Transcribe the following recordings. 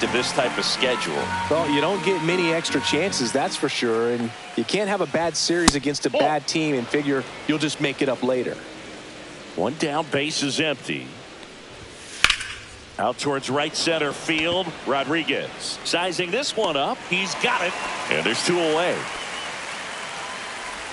to this type of schedule. Well, you don't get many extra chances, that's for sure. And you can't have a bad series against a bad team and figure you'll just make it up later. One down, base is empty. Out towards right center field, Rodriguez. Sizing this one up. He's got it. And there's two away.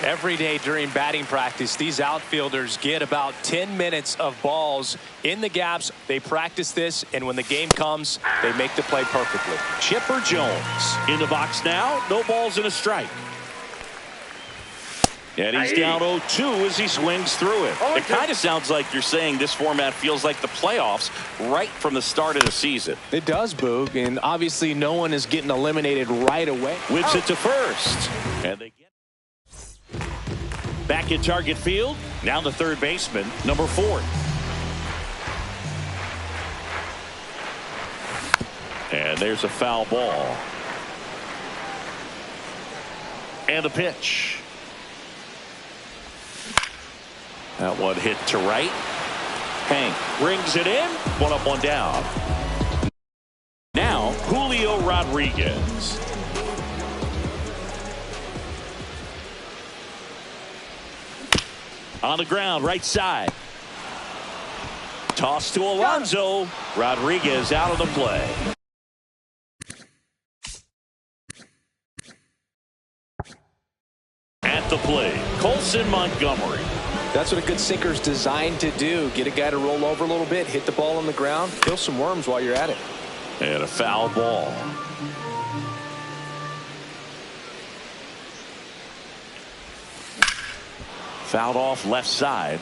Every day during batting practice, these outfielders get about 10 minutes of balls in the gaps. They practice this, and when the game comes, they make the play perfectly. Chipper Jones in the box now. No balls and a strike. And he's down 0-2 as he swings through it. It kind of sounds like you're saying this format feels like the playoffs right from the start of the season. It does, Boog, and obviously no one is getting eliminated right away. Whips it to first. And they get back in target field. Now the third baseman, number 4. And there's a foul ball. And a pitch. That one hit to right. Hank brings it in. One up, one down. Now Julio Rodriguez. On the ground, right side. Toss to Alonso. Rodriguez out of the play. At the plate, Colson Montgomery. That's what a good sinker's designed to do. Get a guy to roll over a little bit, hit the ball on the ground, kill some worms while you're at it. And a foul ball. Fouled off left side.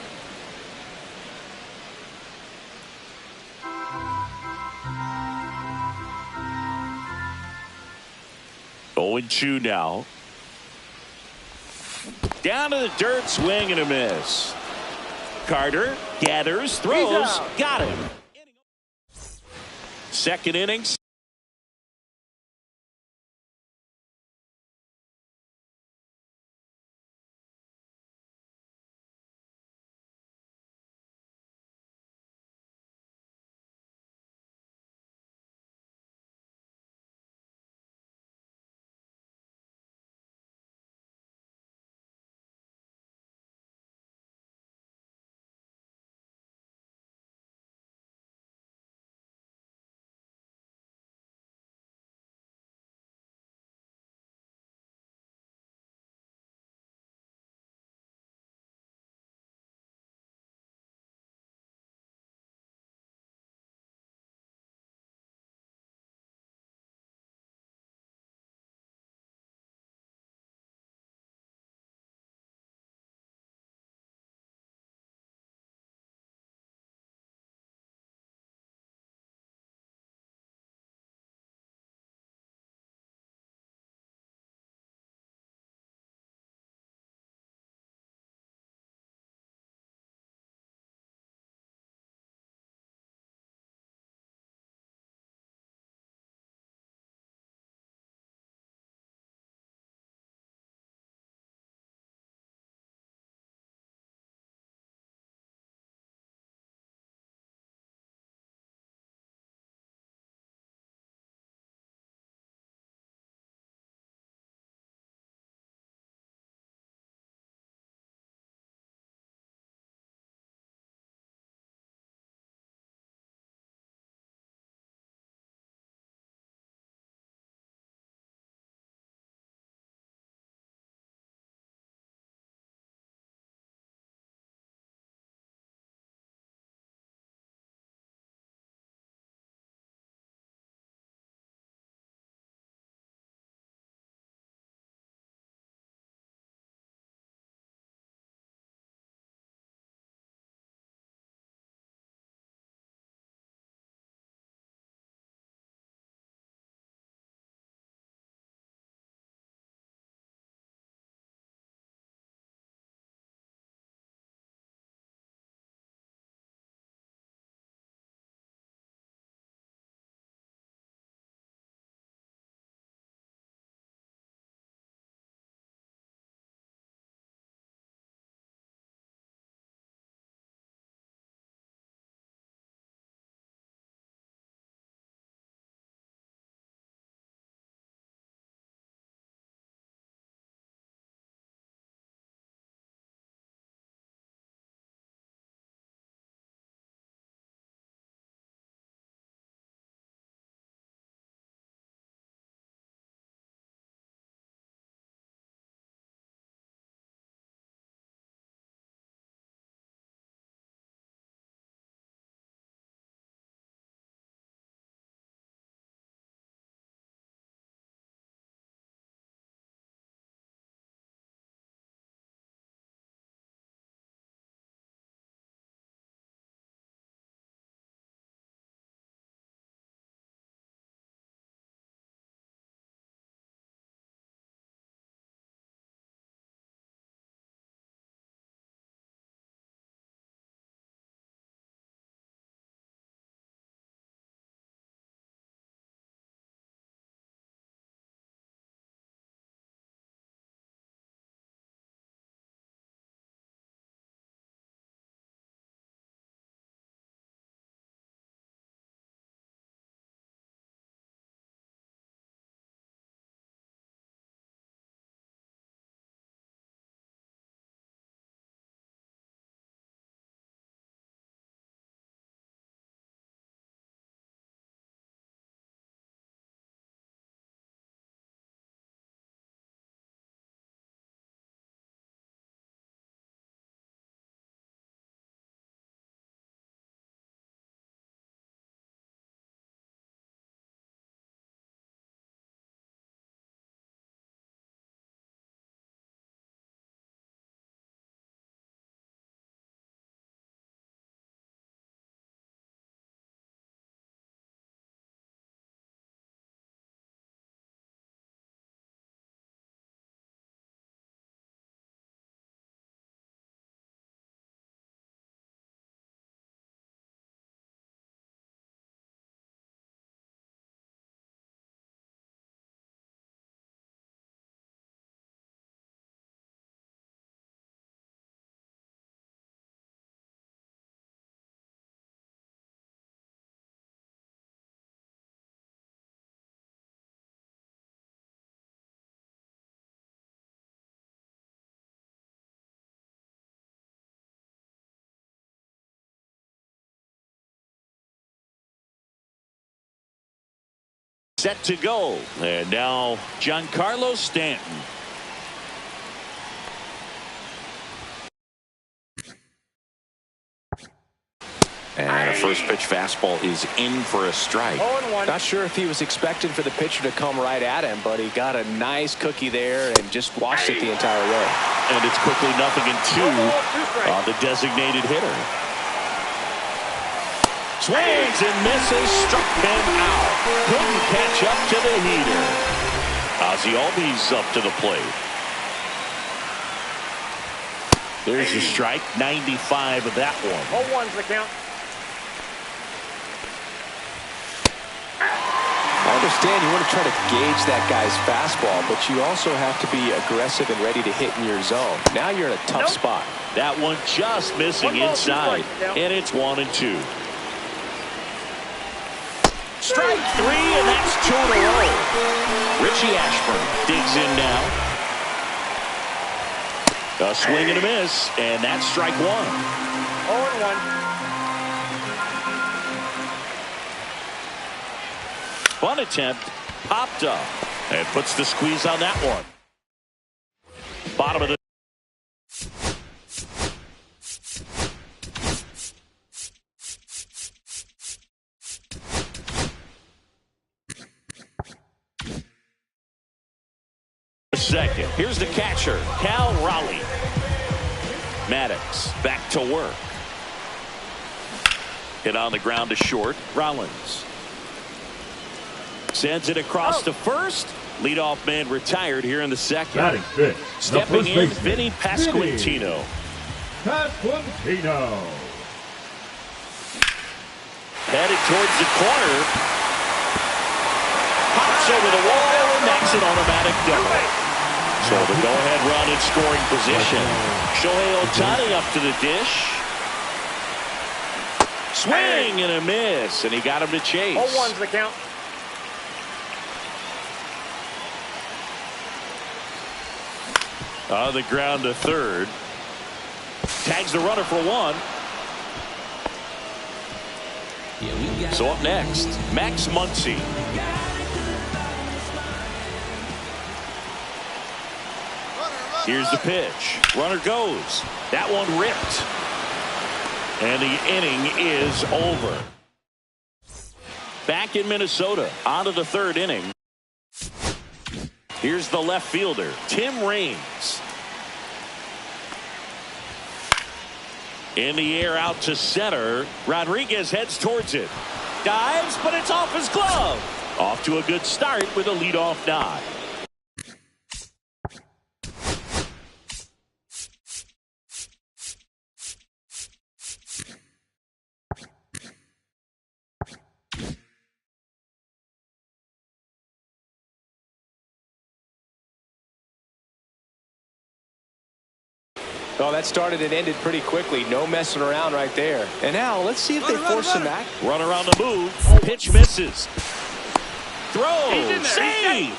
Going 2 now. Down to the dirt, swing and a miss. Carter gathers, throws, got him. Second inning. Set to go. And now Giancarlo Stanton. And a first pitch fastball is in for a strike. Not sure if he was expecting for the pitcher to come right at him, but he got a nice cookie there and just watched it the entire way. And it's quickly 0-2 on the designated hitter. Swings and misses, struck him out. Couldn't catch up to the heater. Ozzie Albies up to the plate. There's a strike, 95 of that one. 0-1's the count. I understand you want to try to gauge that guy's fastball, but you also have to be aggressive and ready to hit in your zone. Now you're in a tough spot. That one just missing inside, and it's 1-2. Strike 3, and that's 2 in a row. Richie Ashburn digs in now. A swing and a miss, and that's strike 1. 0-1. Fun attempt, popped up, and puts the squeeze on that one. Bottom of the second. Here's the catcher, Cal Raleigh. Maddox back to work. Hit on the ground to short. Rollins sends it across to first. Leadoff man retired here in the second. Batting fifth, Stepping in, Vinny Pasquantino. Headed towards the corner. Pops over the wall, and that's an automatic double. So the go-ahead run in scoring position. Shohei Ohtani up to the dish. Swing and a miss, and he got him to chase. 0-1's the count. On the ground to third. Tags the runner for 1. So up next, Max Muncy. Here's the pitch. Runner goes. That one ripped. And the inning is over. Back in Minnesota, on to the third inning. Here's the left fielder, Tim Raines. In the air out to center. Rodriguez heads towards it. Dives, but it's off his glove. Off to a good start with a leadoff nod. Well, that started and ended pretty quickly. No messing around right there. And now let's see if they force him back. Runner on the move. Pitch misses. Throw. Save.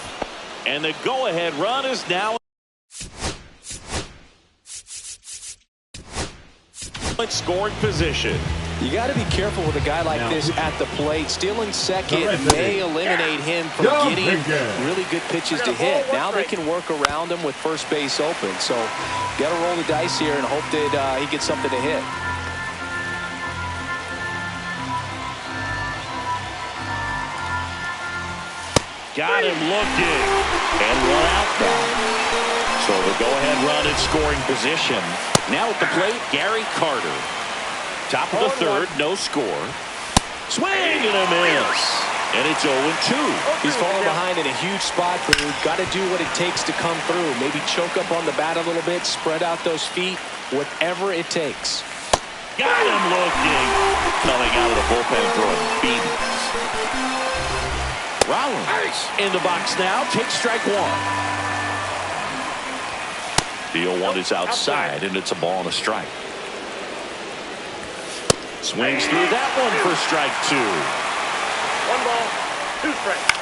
And the go-ahead run is now in scoring position. You got to be careful with a guy like this at the plate. Stealing second may eliminate him from getting really good pitches to hit. Now they can work around him with first base open. So got to roll the dice here and hope that he gets something to hit. Got him looking. And one out now. So the go-ahead run in scoring position. Now at the plate, Gary Carter. Top of the third, no score. Swing and a miss. And it's 0-2. He's falling behind in a huge spot, but we've got to do what it takes to come through. Maybe choke up on the bat a little bit, spread out those feet, whatever it takes. Got him looking. Coming out of the bullpen throwing beatings. Rollins in the box now. Takes strike 1. The 0-1 is outside, and it's a ball and a strike. Swings through that one for strike 2. 1 ball, 2 strikes.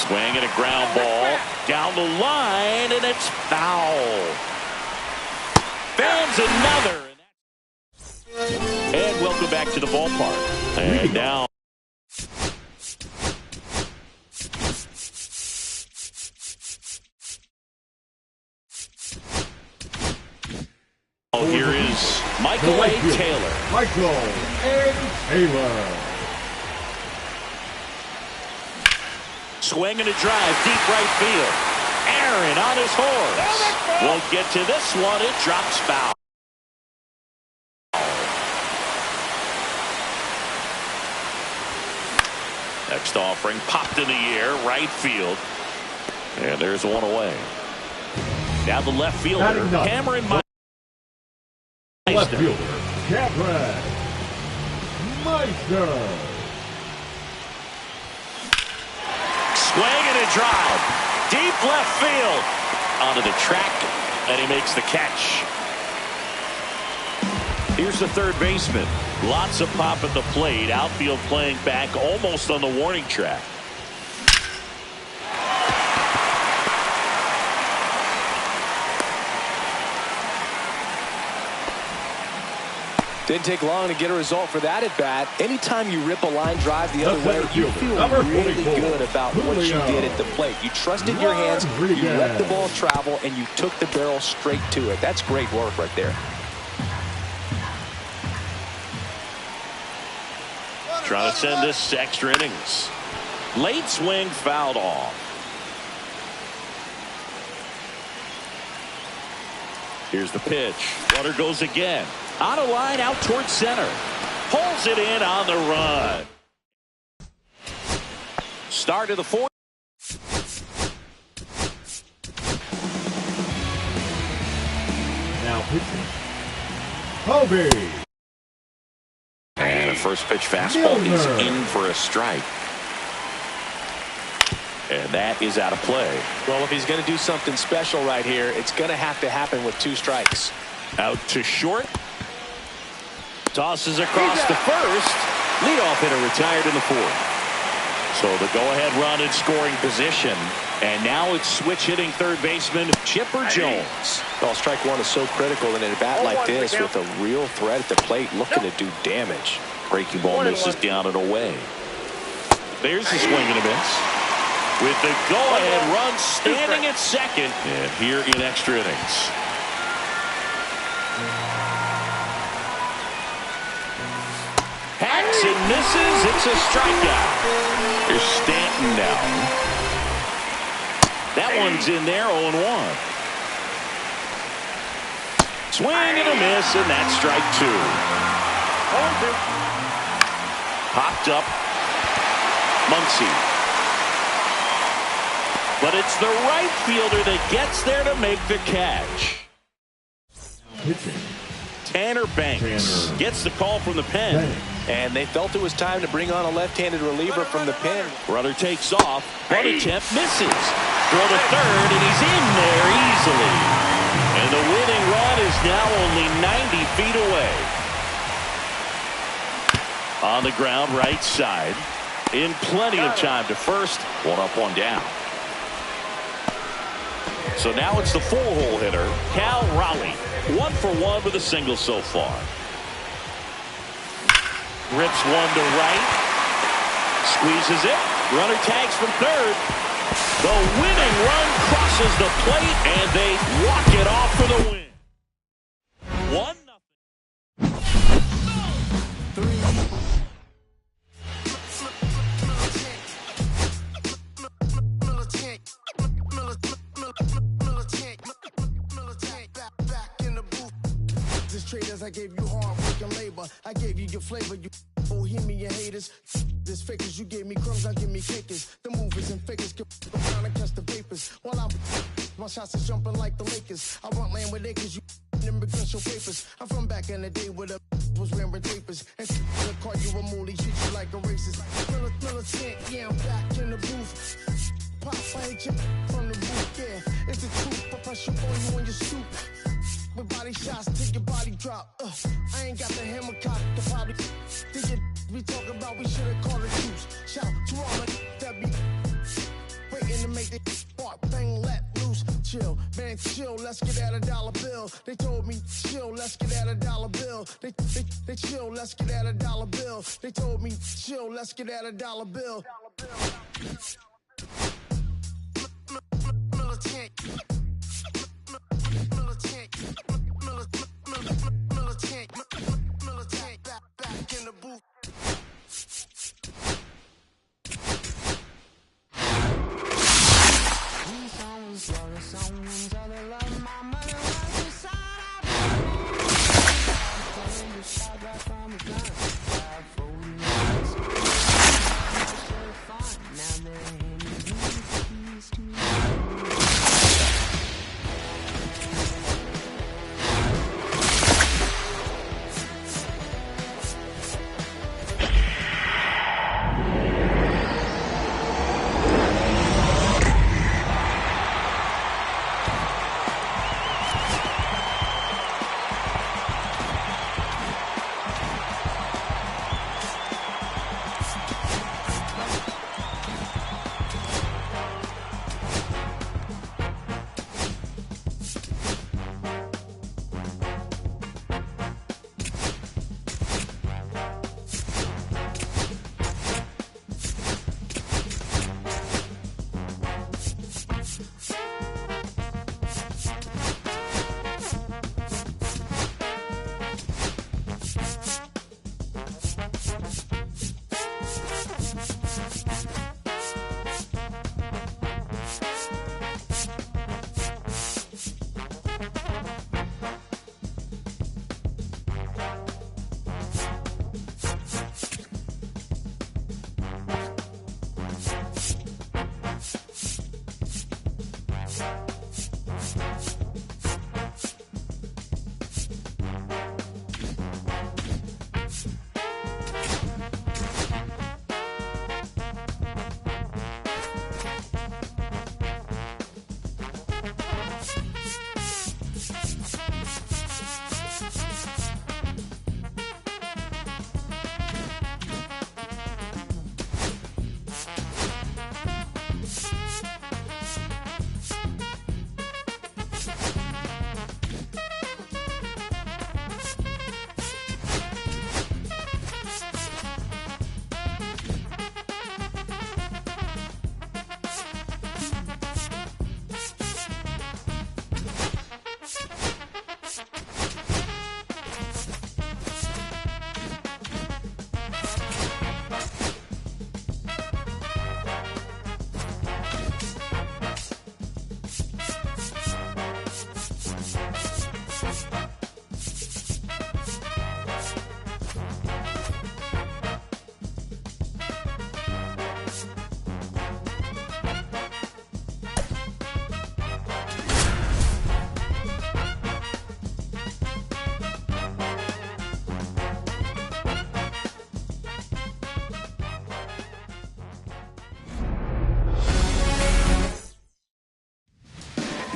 Swing and a ground ball down the line, and it's foul. Fans another. And welcome back to the ballpark. And now Here is Michael A. Taylor. Michael A. Taylor. Swing and a drive, deep right field. Aaron on his horse. Won't get to this one. It drops foul. Next offering popped in the air, right field. And there's one away. Now the left fielder, Cameron Meister. Left fielder, Cameron Meister. Swing and a drive. Deep left field. Onto the track, and he makes the catch. Here's the third baseman. Lots of pop at the plate. Outfield playing back almost on the warning track. Didn't take long to get a result for that at bat. Anytime you rip a line drive the other way, you feel really good about what you did at the plate. You trusted your hands, you let the ball travel, and you took the barrel straight to it. That's great work right there. Trying to send this to extra innings. Late swing fouled off. Here's the pitch. Runner goes again. On a line out towards center. Pulls it in on the run. Start of the fourth. Now pitching, Kobe. And a first pitch fastball is in for a strike. And that is out of play. Well, if he's going to do something special right here, it's going to have to happen with 2 strikes. Out to short. Tosses across the first. Leadoff hitter retired in the fourth. So the go-ahead run in scoring position. And now it's switch hitting third baseman Chipper Jones. Well, strike one is so critical in a bat like this with a real threat at the plate looking to do damage. Breaking ball misses down and away. There's the swing and a miss. With the go-ahead run standing at second. And here in extra innings. Hacks and misses. It's a strikeout. Here's Stanton now. That one's in there, 0-1. Swing and a miss, and that's strike 2. 0-2. Popped up. Muncy. But it's the right fielder that gets there to make the catch. Pitching, Tanner Banks gets the call from the pen. And they felt it was time to bring on a left-handed reliever from the pen. Runner takes off. One attempt misses. Throw to third, and he's in there easily. And the winning run is now only 90 feet away. On the ground, right side. In plenty of time to first. 1 up, 1 down. So now it's the 4-hole hitter, Cal Raleigh. 1 for 1 with a single so far. Rips one to right. Squeezes it. Runner tags from third. The winning run crosses the plate, and they walk it off for the win. 1-0. Traders, I gave you hard work and labor. I gave you your flavor, you bohemian haters. This fakers, you gave me crumbs, I give me cakers. The movers and fakers get around and catch the vapors. While I'm my shots is jumping like the Lakers. I want land with acres, you immigrant show papers. I'm from back in the day where the was wearing papers. And the call you a moolie, treat you like a racist. Militant, yeah, I'm back in the booth. Pop, I hate you from the roof, yeah. It's the truth, I pressure on you on your stoop. With body shots till your body drop. I ain't got the hammer cock to probably. Think it we talk about, we should've called it juice. Shout to all the that be waiting to make the spark bang let loose. Chill, man, chill, let's get at $1 bill. They told me chill, let's get at $1 bill. They chill, let's get at $1 bill. They told me chill, let's get at $1 bill. Militant.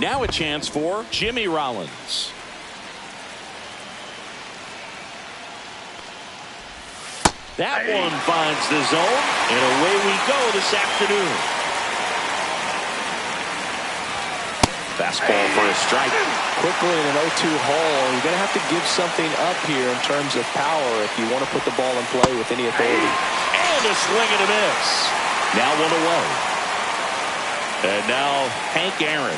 Now a chance for Jimmy Rollins. That one finds the zone, and away we go this afternoon. Fastball for a strike. Quickly in an 0-2 hole, you're going to have to give something up here in terms of power if you want to put the ball in play with any authority. And a swing and a miss. Now 1 away. And now Hank Aaron.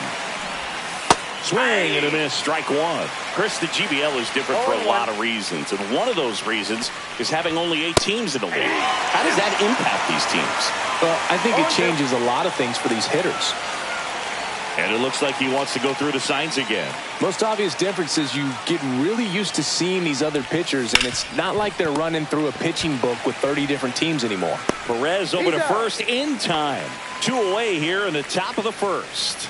Swing and a miss, strike one. Chris, the GBL is different for a lot of reasons, and one of those reasons is having only 8 teams in the league. How does that impact these teams? Well, I think it changes a lot of things for these hitters. And it looks like he wants to go through the signs again. Most obvious difference is you get really used to seeing these other pitchers, and it's not like they're running through a pitching book with 30 different teams anymore. Perez over to first in time. 2 away here in the top of the first.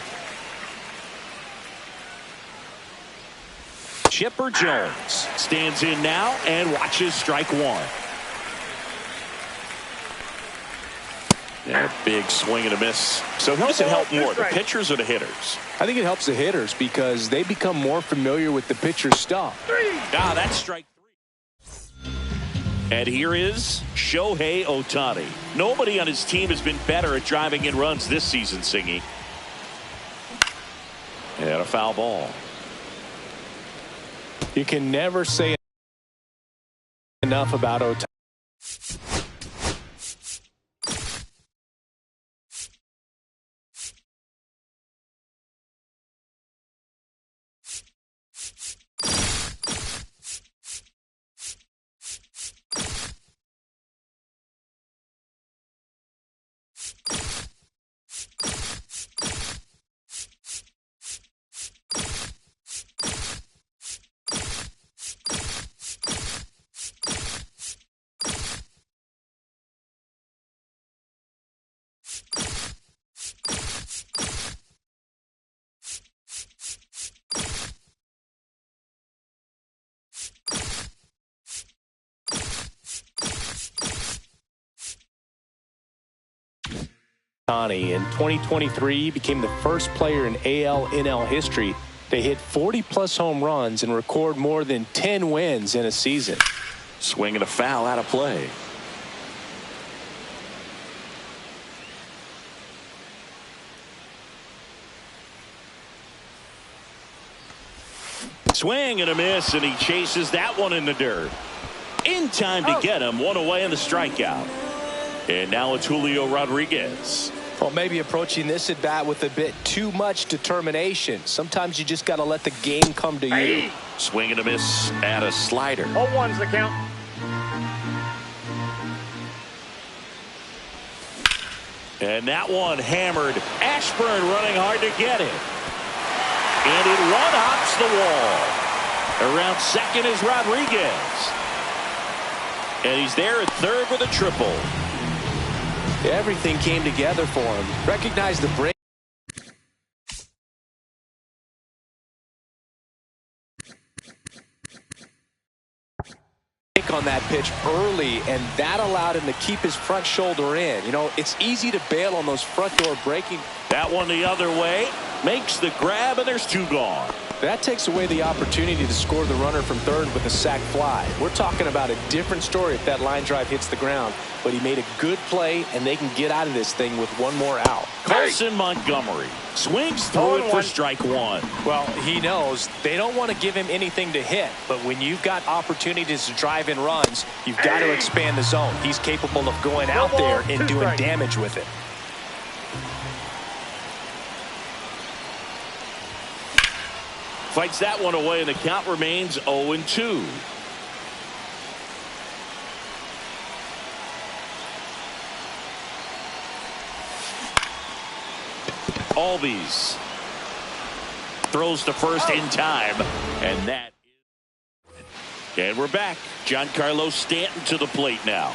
Chipper Jones stands in now and watches strike one. Yeah, big swing and a miss. So who does it help more, the pitchers or the hitters? I think it helps the hitters because they become more familiar with the pitcher's stuff. Ah, that's strike 3. And here is Shohei Ohtani. Nobody on his team has been better at driving in runs this season, Singy. And a foul ball. You can never say enough about Ohtani. Ohtani. In 2023, he became the first player in AL/NL history to hit 40-plus home runs and record more than 10 wins in a season. Swing and a foul out of play. Swing and a miss, and he chases that one in the dirt. In time to get him. One away in the strikeout. And now it's Julio Rodriguez. Well, maybe approaching this at bat with a bit too much determination. Sometimes you just got to let the game come to you. Swing and a miss at a slider. 0-1's the count. And that one hammered. Ashburn running hard to get it. And it one-hops the wall. Around second is Rodriguez. And he's there at third with a triple. Everything came together for him. Recognize the break. On that pitch early, and that allowed him to keep his front shoulder in. You know, it's easy to bail on those front door breaking. That one the other way. Makes the grab, and there's two gone. That takes away the opportunity to score the runner from third with a sac fly. We're talking about a different story if that line drive hits the ground, but he made a good play, and they can get out of this thing with one more out. Carson Montgomery swings through it for strike one. Well, he knows they don't want to give him anything to hit, but when you've got opportunities to drive in runs, you've got to expand the zone. He's capable of going out there and doing damage with it. Fights that one away, and the count remains 0-2. Albies throws to first in time, and that is. And we're back. Giancarlo Stanton to the plate now.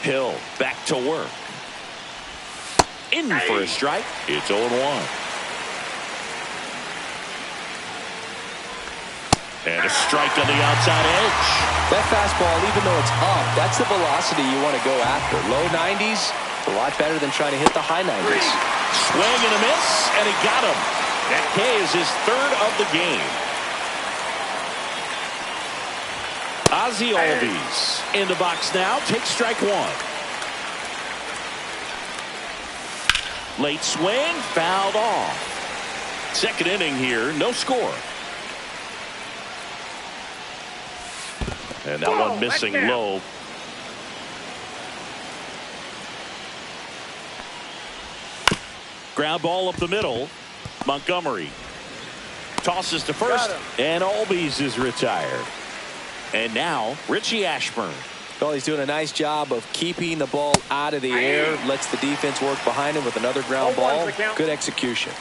Hill back to work. In for a strike. It's 0-1. And a strike on the outside edge. That fastball, even though it's up, that's the velocity you want to go after. Low 90s, a lot better than trying to hit the high 90s. Swing and a miss, and he got him. That K is his third of the game. Ozzie Albies in the box now. Takes strike one. Late swing, fouled off. Second inning here, no score. And that one missing low. Ground ball up the middle. Montgomery tosses to first, and Albies is retired. And now Richie Ashburn. Well, he's doing a nice job of keeping the ball out of the air. Lets the defense work behind him with another ground ball. Good execution.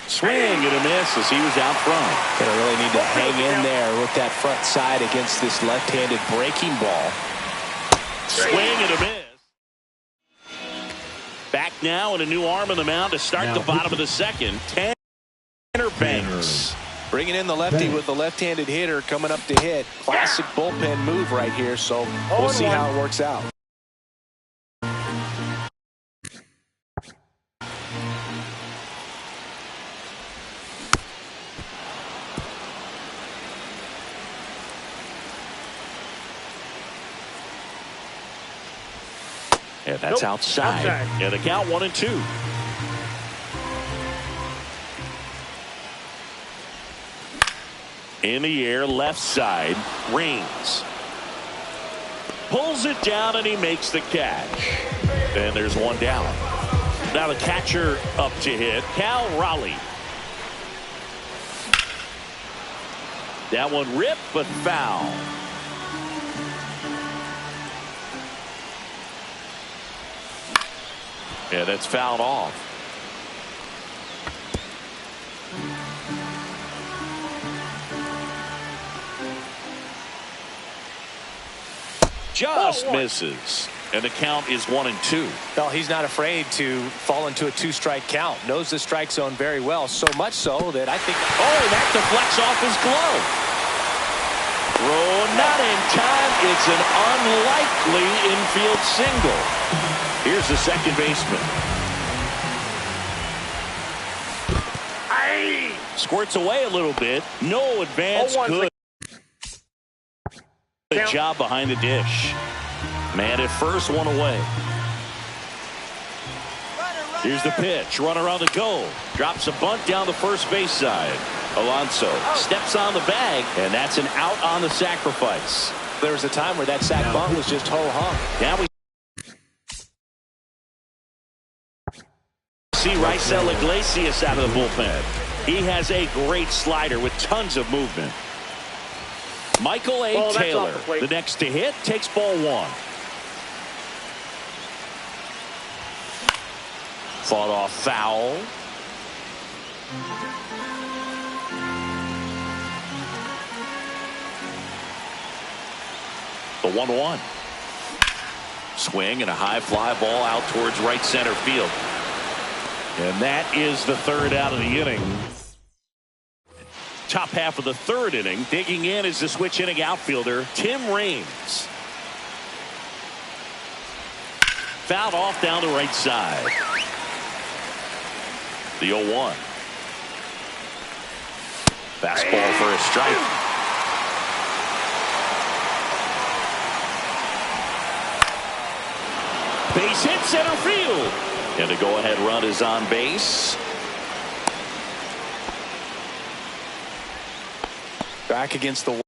Swing and a miss as he was out front. Gonna really need to hang in there with that front side against this left-handed breaking ball. Swing and a miss. Back now and a new arm on the mound to start the bottom of the second. Tanner Banks. Bringing in the lefty with the left-handed hitter coming up to hit. Classic bullpen move right here, so we'll see how it works out. And that's outside. And the count 1-2. In the air, left side. Rings. Pulls it down, and he makes the catch. And there's one down. Now the catcher up to hit, Cal Raleigh. That one ripped, but foul. Yeah, that's fouled off. Just misses. And the count is 1-2. Well, he's not afraid to fall into a two-strike count. Knows the strike zone very well. So much so that I think. Oh, that deflects off his glove. Throwing not in time. It's an unlikely infield single. Here's the second baseman. Squirts away a little bit. No advance. Good. Good job behind the dish. Man at first, one away. Here's the pitch. Runner on the go. Drops a bunt down the first base side. Alonso steps on the bag, and that's an out on the sacrifice. There was a time where that sac bunt was just ho-hum. Now we see Raisel Iglesias out of the bullpen. He has a great slider with tons of movement. Michael A. Taylor, the next to hit, takes ball one. Fought off foul. The 1-1. Swing and a high fly ball out towards right center field. And that is the third out of the inning. Top half of the third inning. Digging in is the switch inning outfielder, Tim Raines. Fouled off down the right side. The 0-1. Fastball for a strike. Base hit center field. And the go-ahead run is on base. Back against the wall.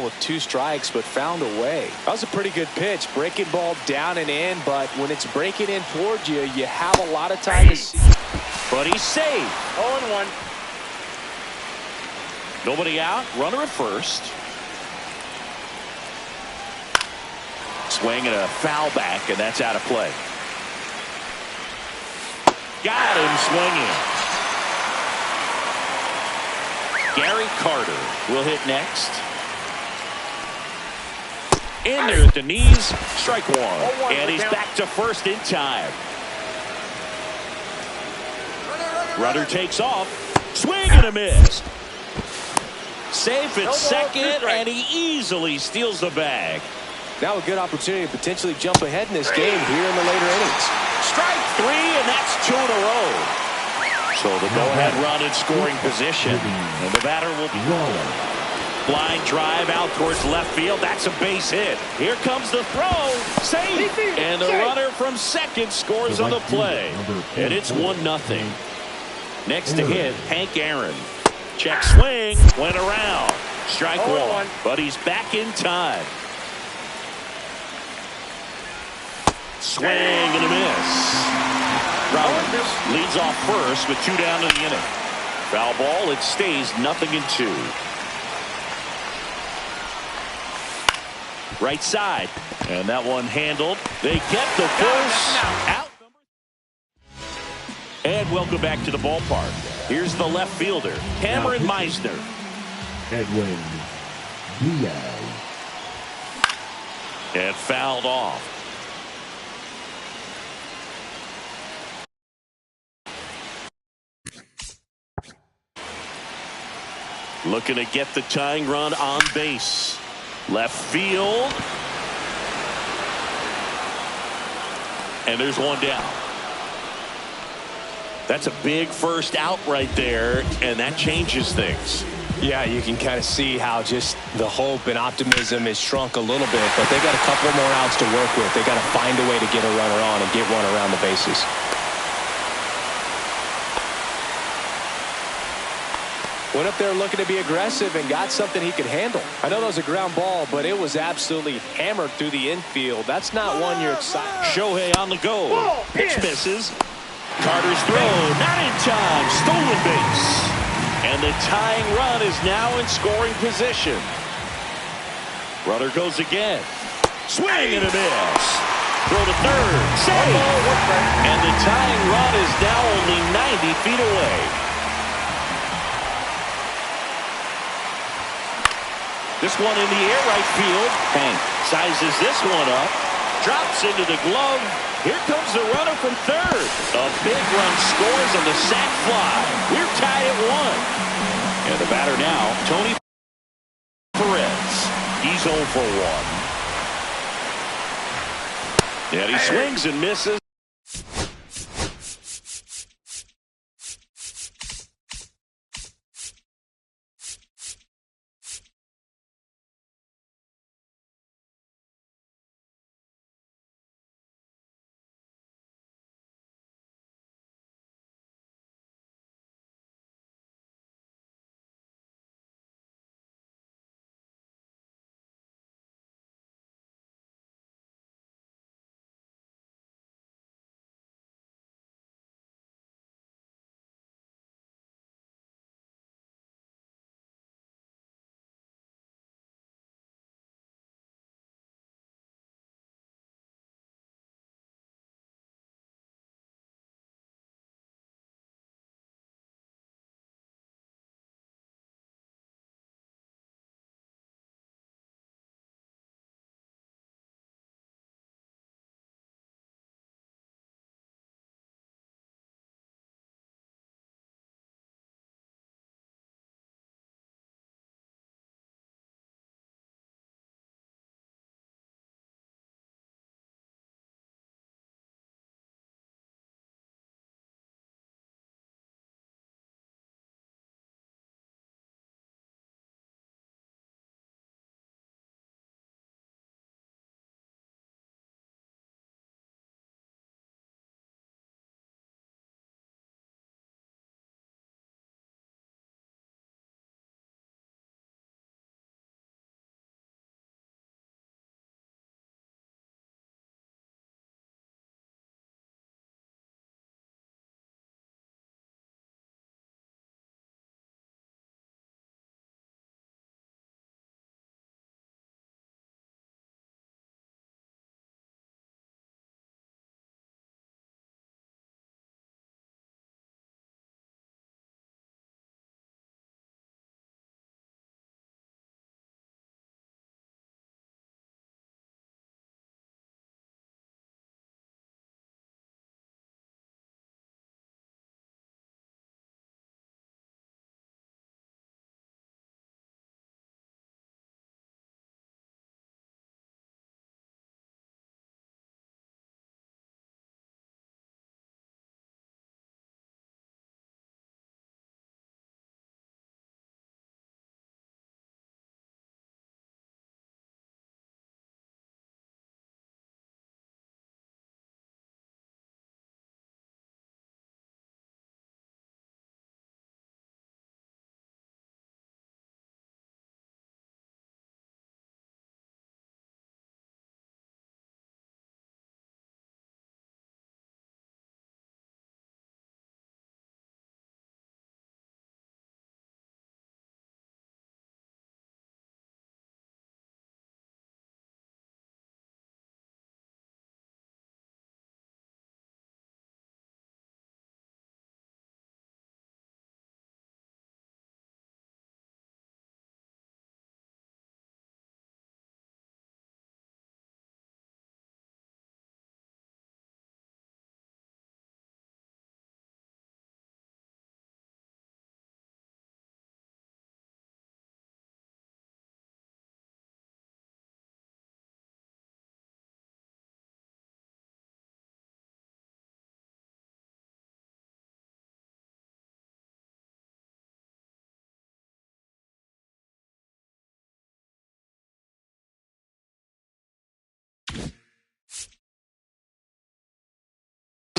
With 2 strikes, but found a way. That was a pretty good pitch. Breaking ball down and in, but when it's breaking in towards you, you have a lot of time to see. But he's saved. 0-1. Nobody out. Runner at first. Swing and a foul back, and that's out of play. Got him swinging. Gary Carter will hit next. In there at the knees, strike one. And he's back to first in time. Runner takes off. Swing and a miss. Safe at second, and he easily steals the bag. Now a good opportunity to potentially jump ahead in this game here in the later innings. Strike 3, and that's 2 in a row. So the go-ahead run in scoring position. And the batter will be rolling. Line drive out towards left field. That's a base hit. Here comes the throw. Safe. And the runner from second scores on the play. And it's 1-0. Next to hit, Hank Aaron. Check swing. Went around. Strike one. But he's back in time. Swing and a miss. Rollins leads off first with 2 down in the inning. Foul ball. It stays 0-2. Right side. And that one handled. They get the first out. And welcome back to the ballpark. Here's the left fielder, Cameron Meisner. Edwin Diaz. And fouled off. Looking to get the tying run on base. Left field. And there's one down. That's a big first out right there, and that changes things. Yeah, you can kind of see how just the hope and optimism has shrunk a little bit, but they got a couple more outs to work with. They got to find a way to get a runner on and get one around the bases. Went up there looking to be aggressive and got something he could handle. I know that was a ground ball, but it was absolutely hammered through the infield. That's not one you're excited. Shohei on the go. Pitch misses. Carter's throw, not in time. Stolen base. And the tying run is now in scoring position. Runner goes again. Swing and a miss. Throw to third. Save. And the tying run is now only 90 feet away. This one in the air, right field. Hank sizes this one up. Drops into the glove. Here comes the runner from third. A big run scores on the sac fly. We're tied at 1. And the batter now, Tony Perez. He's 0 for 1. And he swings and misses.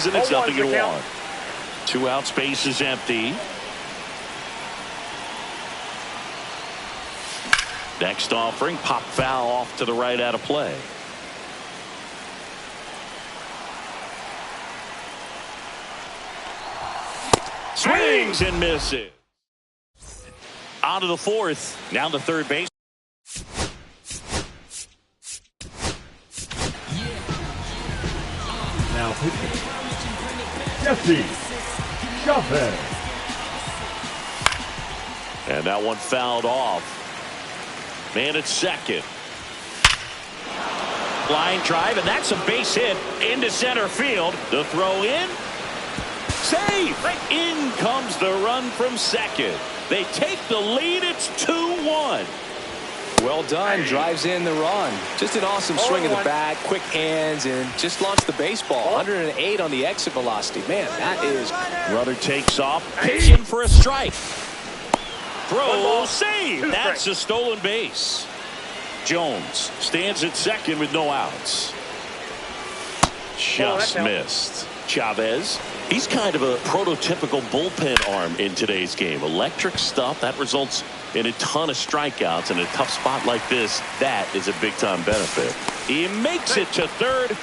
And it's 0-1. 2 out, space is empty. Next offering, pop foul off to the right, out of play. Swings and misses. On to the 4th. Now to third base. Now pitching, Jesse Chavez. And that one fouled off. Man at second. Line drive, and that's a base hit into center field. The throw in. Save! In comes the run from second. They take the lead. It's 2-1. Well done. Drives in the run. Just an awesome swing of the bat. Quick hands, and just launched the baseball. 108 on the exit velocity. Man, that is... Runner takes off. Pitching for a strike. Throw, save. That's a stolen base. Jones stands at second with no outs. Just missed. Chavez, he's kind of a prototypical bullpen arm in today's game. Electric stuff that results in a ton of strikeouts. In a tough spot like this, that is a big-time benefit. He makes it to third.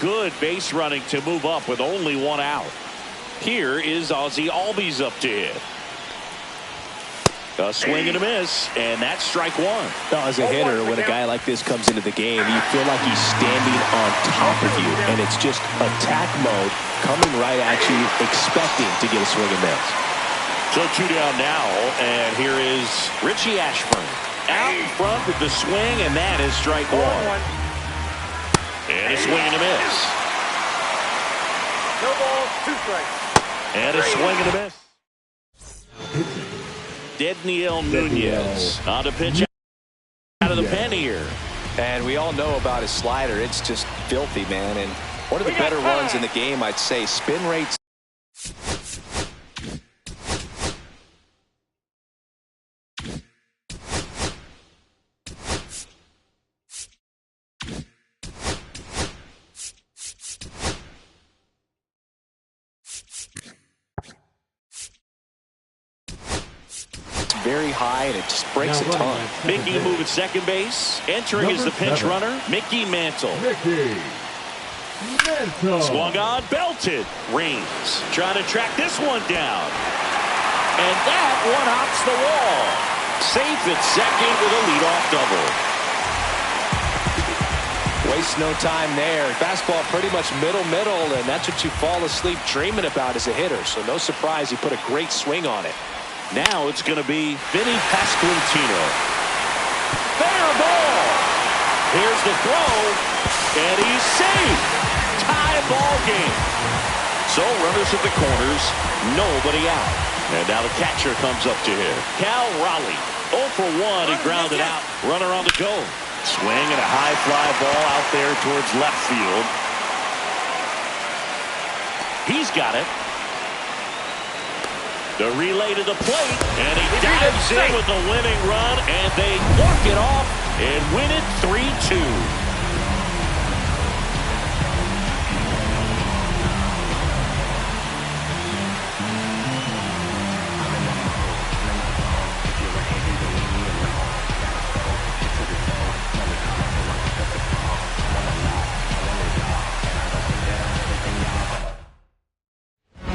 Good base running to move up with only one out. Here is Ozzie Albies up to hit. A swing and a miss, and that's strike one. Now, as a hitter, when a guy like this comes into the game, you feel like he's standing on top of you, and it's just attack mode coming right at you, expecting to get a swing and miss. So 2 down now, and here is Richie Ashburn. Out in front with the swing, and that is strike one. And a swing and a miss. No balls, 2 strikes. And a swing and a miss. Dedniel Nunez on to pitch out of the pen here. And we all know about his slider. It's just filthy, man. And one of the better runs in the game, I'd say. Spin rates. Very high, and it just breaks a ton. Mickey move at second base. Entering is the pinch runner, Mickey Mantle. Swung on, belted. Reigns trying to track this one down. And that one hops the wall. Safe at second with a leadoff double. Waste no time there. Fastball pretty much middle, and that's what you fall asleep dreaming about as a hitter. So no surprise he put a great swing on it. Now it's going to be Vinny Pasquantino. Fair ball. Here's the throw, and he's safe. Tie ball game. So runners at the corners, nobody out. And now the catcher comes up to him. Cal Raleigh, 0 for 1. He grounded out. Runner on the go. Swing and a high fly ball out there towards left field. He's got it. The relay to the plate, and he dives in with the winning run, and they walk it off and win it 3-2.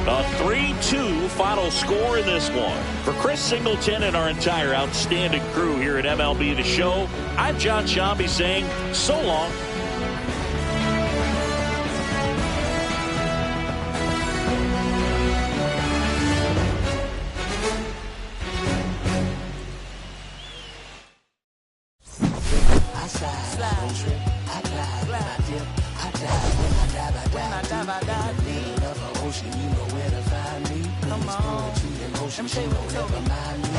A 3-2 final score in this one. For Chris Singleton and our entire outstanding crew here at MLB The Show, I'm John Shambi saying so long.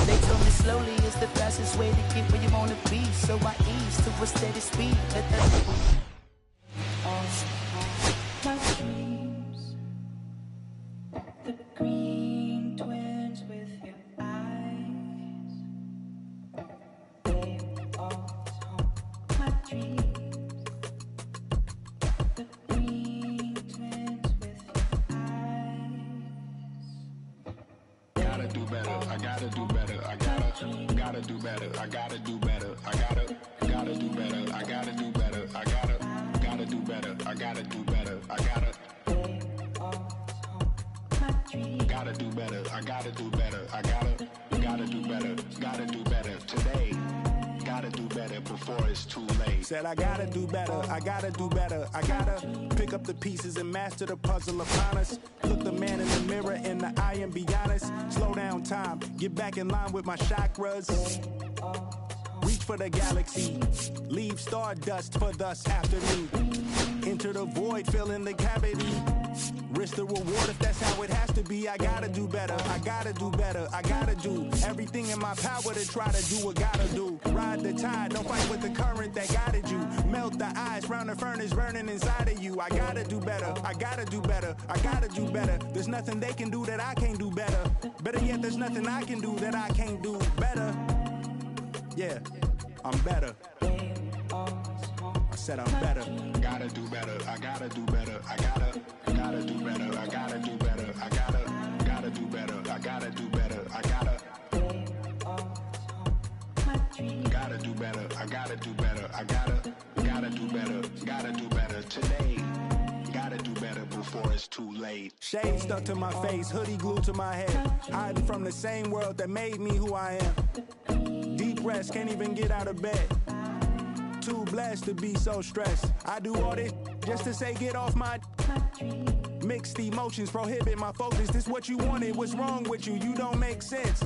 They told me slowly is the fastest way to get where you want to be. So I ease to a steady speed. Let that my dreams, the green twins with your eyes. They all haunt my dreams, the green twins with your eyes. Gotta do better, I gotta do better, I gotta do better, I gotta do better, I gotta do better, I gotta do better, I gotta do better, I gotta do better, I gotta do better, I gotta do better, I gotta do better today, gotta gotta do better before it's too late. Said I gotta do better, I gotta do better. I gotta pick up the pieces and master the puzzle upon us. Look the man in the mirror in the eye and be honest. Slow down time, get back in line with my chakras. Reach for the galaxy, leave stardust for thus after me. Enter the void, fill in the cavity. Risk the reward if that's how it has to be. I gotta do better, I gotta do better. I gotta do everything in my power to try to do what gotta do. Ride the tide, don't fight with the current that guided you. Melt the ice round the furnace burning inside of you. I gotta do better, I gotta do better. I gotta do better. There's nothing they can do that I can't do better. Better yet, there's nothing I can do that I can't do better. Yeah, I'm better. I said I'm better. Gotta do better, I gotta do better, I gotta do better, I gotta do better, I gotta do better, I gotta do better, I gotta do better, I gotta do better, I gotta do better today. Gotta do better before it's too late. Shade stuck to my face, hoodie glued to my head. Hiding from the same world that made me who I am. Deep rest, can't even get out of bed. Too blessed to be so stressed. I do all this just to say get off my. Mixed emotions prohibit my focus. This what you wanted, what's wrong with you? You don't make sense.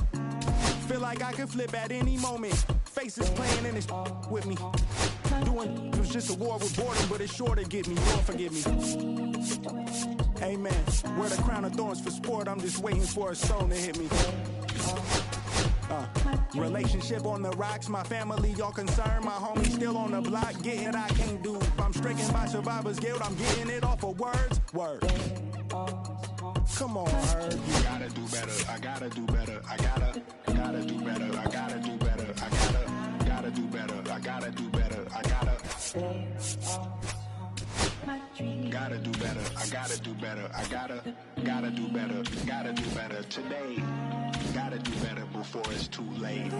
Feel like I could flip at any moment. Faces playing in this with me. Doing it was just a war with boredom, but it's sure to get me. Lord forgive me. Amen. Wear the crown of thorns for sport. I'm just waiting for a stone to hit me. Relationship on the rocks, my family all concerned. My homie still on the block, getting it I can't do. I'm stricken by survivor's guilt, I'm getting it off of words. Word. Come on, Herb. You gotta do better, I gotta do better, I gotta do better, I gotta do better, I gotta do better, I gotta do better, I gotta do better, I gotta do better, I gotta do better today. Gotta do better before it's too late.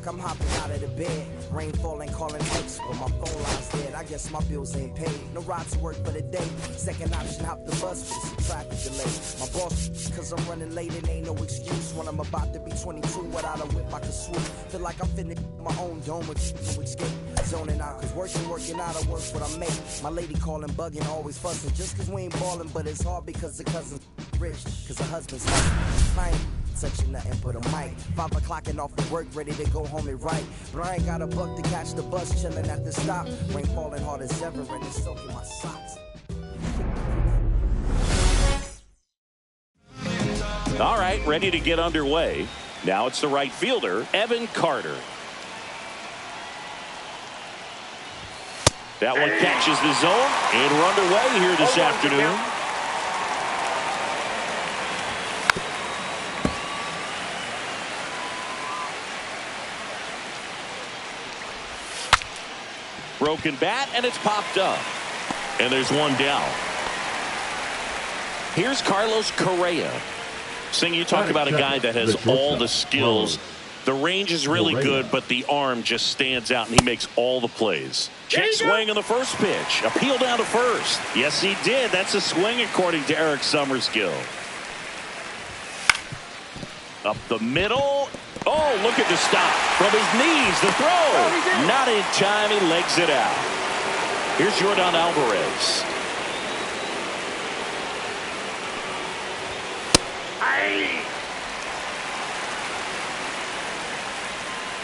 I'm hopping out of the bed. Rain falling, calling ex, but my phone line's dead. I guess my bills ain't paid. No ride to work for the day. Second option, hop the bus with some traffic delay. My boss, cause I'm running late and ain't no excuse. When I'm about to be 22, without a whip I can swoop. Feel like I'm finna my own dome with no escape. Zoning out, cause working out, I work what I make. My lady calling, bugging, always fussing. Just cause we ain't ballin', but it's hard because the cousin's rich. Cause her husband's hustling. Touching nothing but a mic. 5 o'clock and off of work, ready to go home and write. But I ain't got a buck to catch the bus, chillin' at the stop. Rain falling hard as ever and it's soaking my socks. All right, ready to get underway. Now it's the right fielder, Evan Carter. That one catches the zone, and we're underway here this afternoon. Broken bat, and it's popped up. And there's one down. Here's Carlos Correa. Sing, you talk about a guy that has all the skills. The range is really good, but the arm just stands out, and he makes all the plays. Check swing on the first pitch. Appeal down to first. Yes, he did. That's a swing, according to Eric Summerskill. Up the middle. Oh, look at the stop. From his knees, the throw. Not in time. He legs it out. Here's Jordan Alvarez.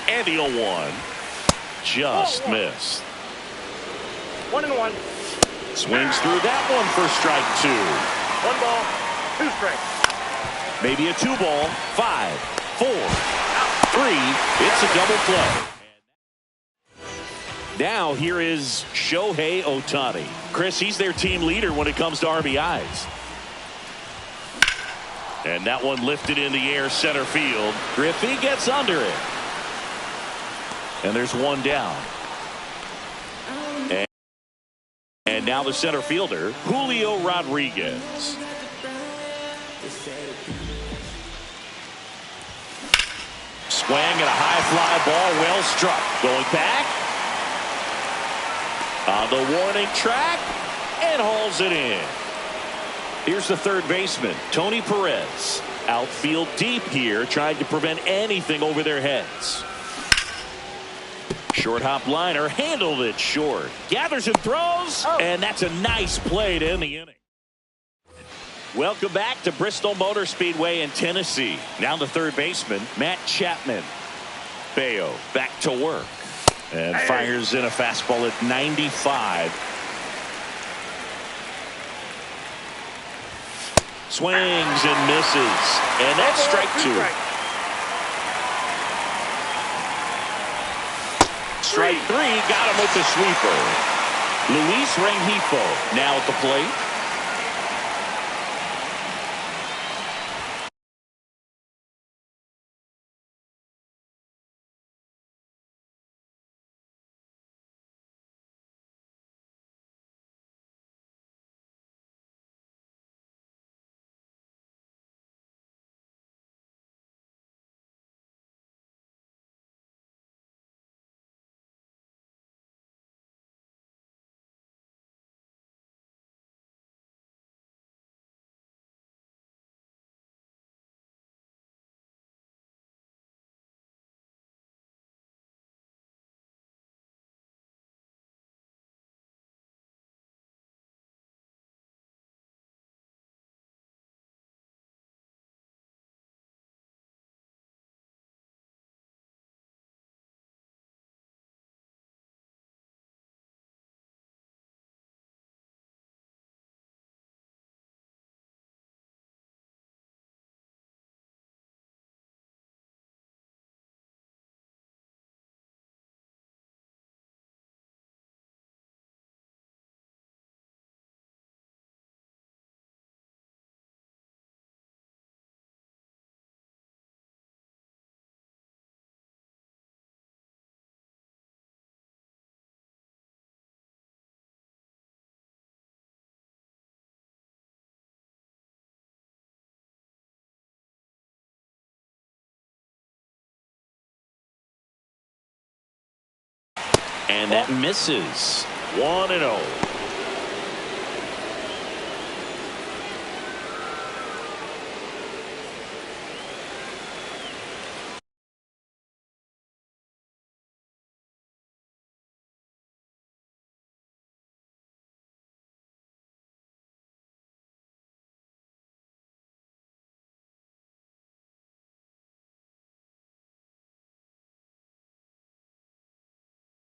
And the 0-1. Just missed. 1-1. Swings through that one for strike 2. 1 ball, 2 strikes. Maybe a 2 ball. 5, 4, 3. It's a double play. Now here is Shohei Ohtani. Chris, he's their team leader when it comes to RBIs. And that one lifted in the air center field. Griffey gets under it. And there's one down. And now the center fielder, Julio Rodriguez. Swing and a high fly ball, well struck. Going back. On the warning track. And hauls it in. Here's the third baseman, Tony Perez. Outfield deep here, trying to prevent anything over their heads. Short hop liner, handled it short. Gathers and throws, and that's a nice play to end the inning. Welcome back to Bristol Motor Speedway in Tennessee. Now the third baseman, Matt Chapman. Bayo back to work. And fires in a fastball at 95. Swings and misses. And that's strike 2. Strike 3, got him with the sweeper. Luis Rengifo now at the plate. And that misses. 1-0.